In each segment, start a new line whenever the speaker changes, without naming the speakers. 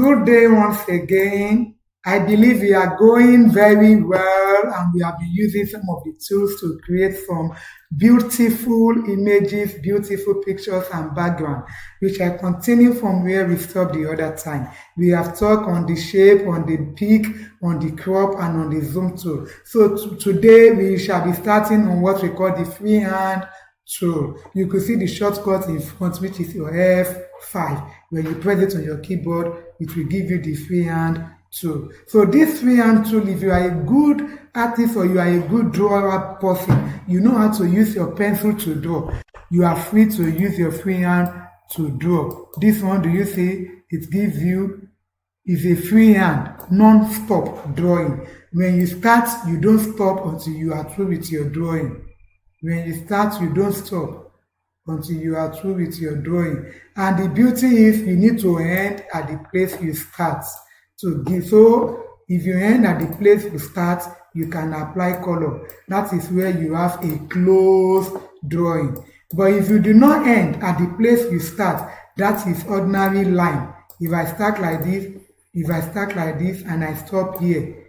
Good day once again. I believe we are going very well and we have been using some of the tools to create some beautiful images, beautiful pictures and background, which I continue from where we stopped the other time. We have talked on the shape, on the peak, on the crop and on the zoom tool. So today we shall be starting on what we call the freehand tool. You could see the shortcut in front, which is your F5. When you press it on your keyboard, it will give you the freehand tool. So this freehand tool, if you are a good artist or you are a good drawer person, you know how to use your pencil to draw, you are free to use your freehand to draw. This one, do you see, it gives you, is a freehand, non-stop drawing. When you start, you don't stop until you are through with your drawing. When you start, you don't stop until you are through with your drawing. And the beauty is you need to end at the place you start. So if you end at the place you start, you can apply color. That is where you have a close drawing. But if you do not end at the place you start, that is ordinary line. If I start like this and I stop here,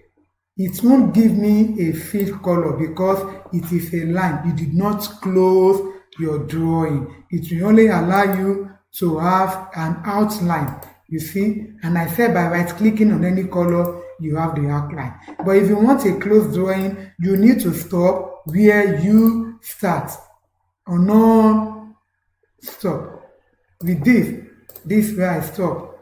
it won't give me a fill color because it is a line. You did not close your drawing. It will only allow you to have an outline, you see. And I said by right clicking on any color, you have the outline. But if you want a close drawing, you need to stop where you start or not stop. With this where I stop.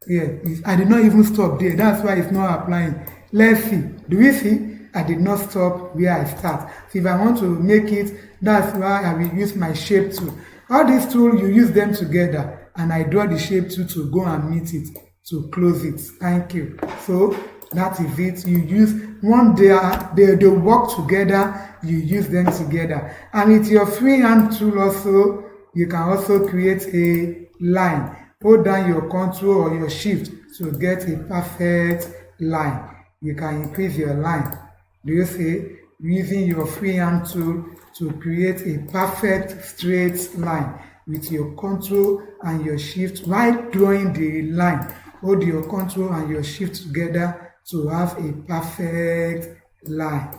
Yeah, I did not even stop there. That's why it's not applying. Let's see. Do we see? I did not stop where I start. So if I want to make it, that's why I will use my shape tool. All these tools, you use them together and I draw the shape tool to go and meet it, to close it. Thank you. So that is it. You use one they work together, you use them together. And with your freehand tool also, you can also create a line. Hold down your control or your shift to get a perfect line. You can increase your line. Do you see? Using your freehand tool to create a perfect straight line with your control and your shift while drawing the line. Hold your control and your shift together to have a perfect line.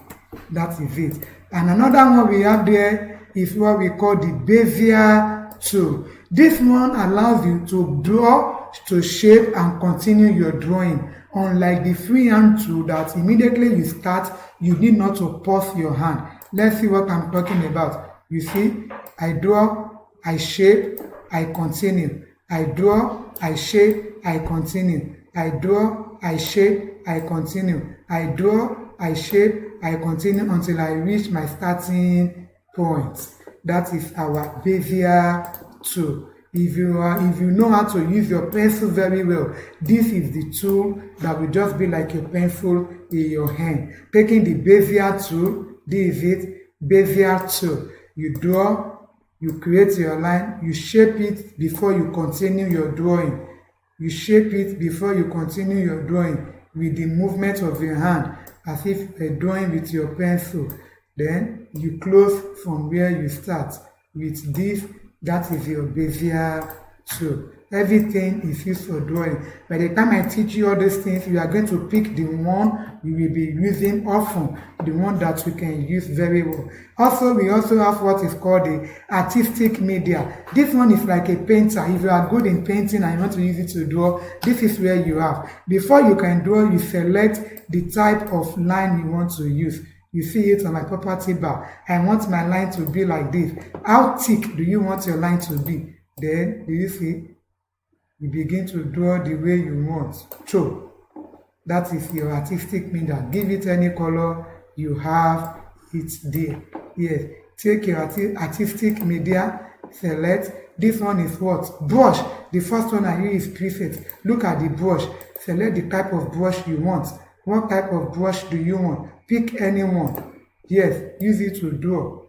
That is it. And another one we have there is what we call the Bezier tool. This one allows you to draw, to shape and continue your drawing. Unlike the freehand tool that immediately you start, you need not to pause your hand. Let's see what I'm talking about. You see, I draw, I shape, I continue. I draw, I shape, I continue. I draw, I shape, I continue. I draw, I shape, I continue until I reach my starting point. That is our Bezier tool. If you know how to use your pencil very well, this is the tool that will just be like your pencil in your hand. Taking the Bezier tool, this is it, Bezier tool. You draw, you create your line, you shape it before you continue your drawing. You shape it before you continue your drawing with the movement of your hand, as if you're drawing with your pencil. Then you close from where you start with this. That is your Bezier tool. Everything is used for drawing. By the time I teach you all these things, you are going to pick the one you will be using often, the one that you can use very well. Also, we also have what is called the artistic media. This one is like a painter. If you are good in painting and you want to use it to draw, this is where you have. Before you can draw, you select the type of line you want to use. You see it on my property bar. I want my line to be like this. How thick do you want your line to be? Then, do you see? You begin to draw the way you want. So, that is your artistic media. Give it any color, you have it there. Yes. Take your artistic media, select. This one is what? Brush. The first one I use is preset. Look at the brush. Select the type of brush you want. What type of brush do you want? Pick any one. Yes, use it to draw.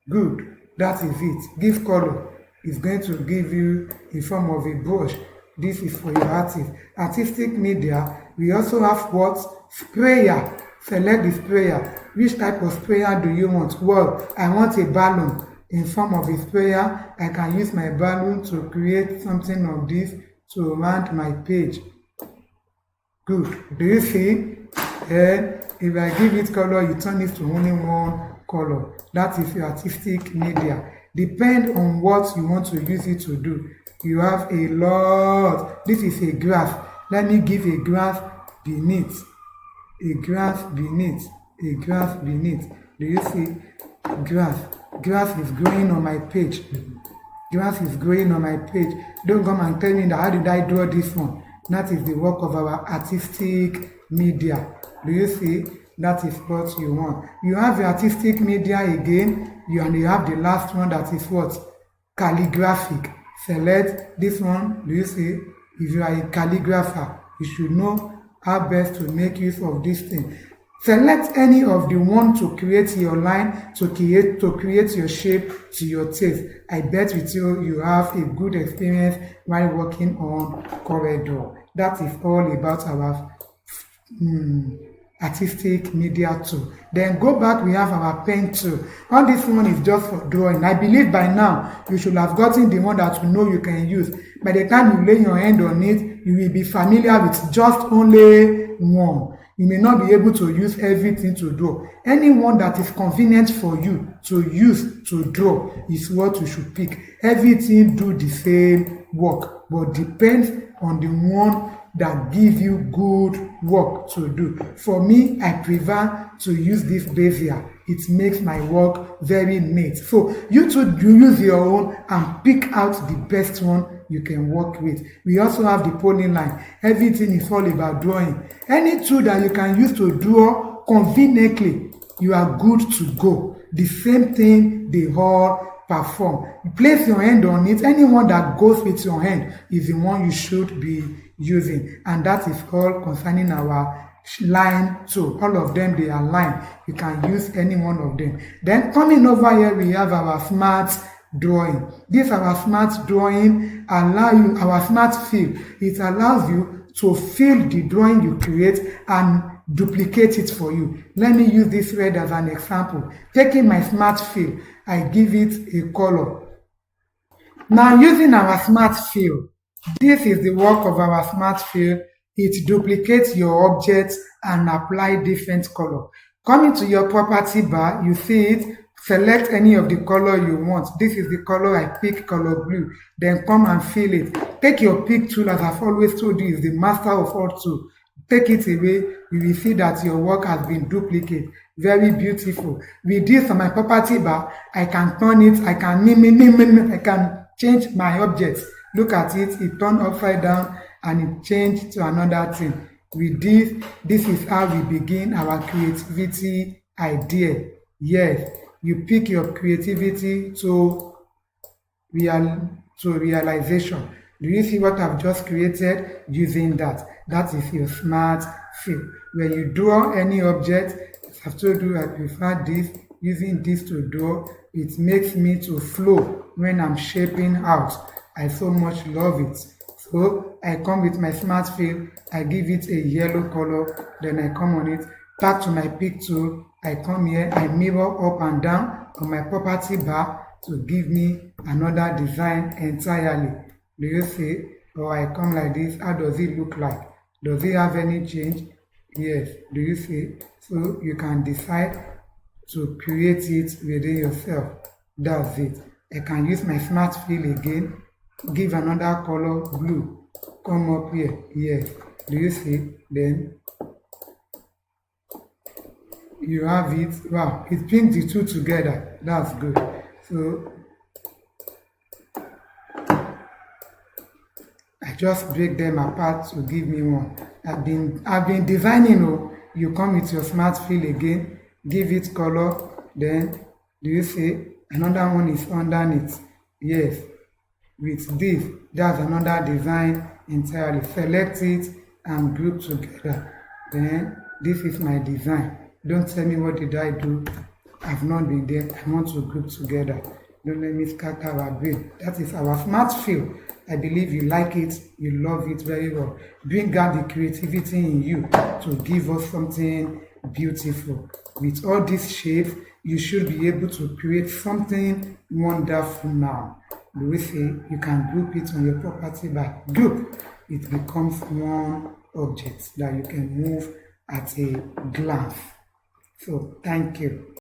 Good. That is it. Give color. It's going to give you in form of a brush. This is for your artist. Artistic media. We also have what? Sprayer. Select the sprayer. Which type of sprayer do you want? Well, I want a balloon. in form of a sprayer. I can use my balloon to create something of this to round my page. Good. Do you see? Then if I give it color, you turn it to only one color. That is your artistic media. Depend on what you want to use it to do. You have a lot. This is a graph. Let me give a graph beneath. A graph beneath. A graph beneath. Do you see? Graph. Graph is growing on my page. Grass is growing on my page. Don't come and tell me that how did I draw this one? That is the work of our artistic media. Do you see? That is what you want. You have the artistic media again, and you have the last one that is what? Calligraphic. Select this one. Do you see? If you are a calligrapher, you should know how best to make use of this thing. Select any of the one to create your line, to create your shape to your taste. I bet with you have a good experience while working on Corel. That is all about our artistic media tool. Then go back, we have our pen tool. All this one is just for drawing. I believe by now you should have gotten the one that you know you can use. By the time you lay your hand on it, you will be familiar with just only one. You may not be able to use everything to draw. Any one that is convenient for you to use to draw is what you should pick. Everything do the same work, but depends on the one that give you good work to do. For me, I prefer to use this bezier. It makes my work very neat. So you too, you use your own and pick out the best one you can work with. We also have the polyline. Everything is all about drawing. Any tool that you can use to draw conveniently, you are good to go. The same thing they all perform. You place your hand on it. Anyone that goes with your hand is the one you should be using. And that is all concerning our line tool. All of them, they are line. You can use any one of them. Then coming over here, we have our smart drawing. This our smart drawing allow you, our smart fill. It allows you to fill the drawing you create and duplicate it for you. Let me use this red as an example. Taking my smart fill, I give it a color. Now using our smart fill, this is the work of our smart fill. It duplicates your objects and apply different color. Coming to your property bar, you see it. Select any of the color you want. This is the color I pick, color blue. Then come and fill it. Take your pick tool, as I've always told you, is the master of all tools. Take it away, you will see that your work has been duplicated. Very beautiful. With this on my property bar, I can turn it, I can change my objects. Look at it, it turned upside down and it changed to another thing. With this is how we begin our creativity idea. Yes, you pick your creativity to realization. Do you see what I've just created using that? That is your smart fill. When you draw any object, as I've told you, I prefer this, using this to draw. It makes me to flow when I'm shaping out. I so much love it. So I come with my smart fill, I give it a yellow color, then I come on it, back to my pick tool, I come here, I mirror up and down on my property bar to give me another design entirely. Do you see? Or I come like this, how does it look like? Does it have any change? Yes, do you see? So you can decide to create it within yourself. That's it. I can use my smart fill again, give another color, blue, come up here, yes, do you see? Then you have it. Wow, it brings the two together. That's good. So I just break them apart to give me one. I've been designing. You come with your smart fill again, give it color, then do you see another one is underneath? Yes, with this, that's another design entirely. Select it and group together. Then this is my design. Don't tell me what did I do. I've not been there. I want to group together. Don't let me scatter our brain. That is our smart fill. I believe you like it, you love it very well. Bring out the creativity in you to give us something beautiful. With all these shapes, you should be able to create something wonderful now. The way say you can group it on your property by group, it becomes one object that you can move at a glance. So thank you.